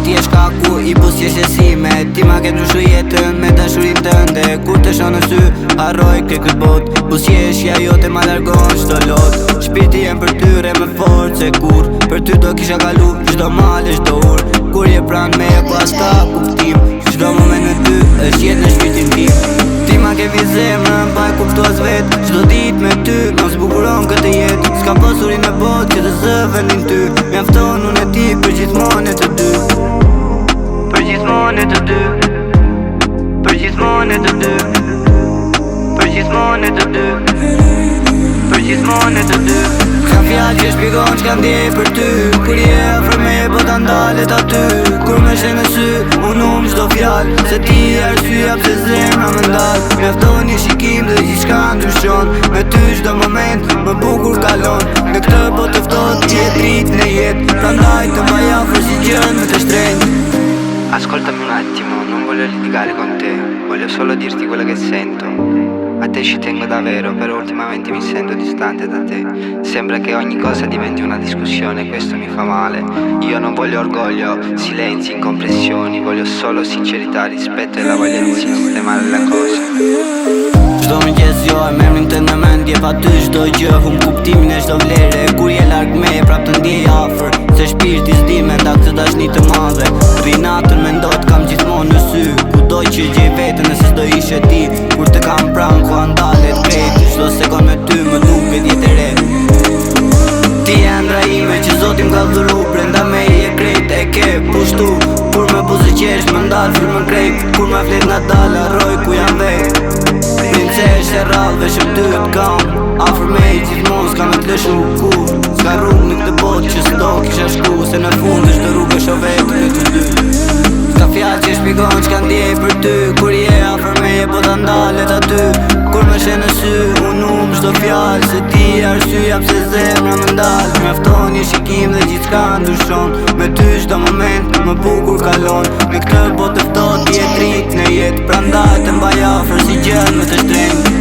ti e shkaku i busjesh e sime. Ti ma ke ndryshu jetën me dashurin tënde. Kur të shoh në sy, harroj këtë bot. Busjeshja jote ma largon çdo lot. Shpirti jem për tyre me forcë se kur për ty do kisha kalu çdo mal e çdo ur. Kur je pran me po as ka kuptim. Çdo moment me ty është jetë në shpirtin tim. Ti ma ke vi zemrën, pa e kuptu as vet. Çdo dit me ty, më zbukuron këtë jetë. S'kam pasurin e botë që të zë vendin ty. Mjafton unë e ti për gjithmonë e të dy. Për gjithmonë e të dy. Për gjithmonë e të dy. Për gjithmonë e të dy. Për gjithmonë e të dy. S'kam fjallë që shpikon që kam dje për ty. Kur je afër me po ta ndalet aty. Kur me shë në sy, unë çdo fjallë. Se ti arsyeja pse zemra më ndal. Mjafton një shikim dhe gjithçka ndryshon. Me ty çdo moment më bukur kalon. Në këtë botë të ftohtë ti je dritë në jetë. Prandaj të mbaj afër si gjën me të shtrenjtë. Ascoltami un attimo, non voglio litigare con te, voglio solo dirti quello che sento. A te ci tengo davvero, però ultimamente mi sento distante da te. Sembra che ogni cosa diventi una discussione e questo mi fa male. Io non voglio orgoglio, silenzi, incompressioni, voglio solo sincerità, rispetto e la voglia di sistemare la cosa. Çdo mëngjes jo e memrin të në mendje. Pa ty çdo gjë hum kuptimin e çdo vlere. Kur je larg me prap të ndjej afër. Se shpirti s'di me nda këtë dashni të madhe. Rinatën me ndot kam gjithmonë në sy. Kudo që gjej vetën nëse s'do ishe ti. Kur të kam pran ku andalet krejt. Çdo sekond me ty më duket jetë e re. Ti e ndra ime që Zoti m'ka dhuru. Brenda me je krejt e ke pushtu. Kur me buzëqesh më ndal frymën krejt. Kur me flet nga dal harroj ku jam vet. Princesh e rrallëve që ty t'kam. Afër me i gjithmon s'ka me t'lëshu kur. S'ka rrugë në këtë botë që s'do kisha shku. Se në fund është të rrugë është o vetë në të dy. S'ka fjallë që shpikon që ka ndjej për ty. Kur je afër me po ta ndalet aty. Kur me shë në sy, unë çdo fjallë. Se ti arsyeja pse zemra më ndal. Mjafton një shikim dhe gjithçka ndryshon. Me ty çdo moment më bukur kalon. Në këtë botë të ftohtë ti je dritë në jetë. Prandaj të mbaj afër si gjën me të shtrenjtë.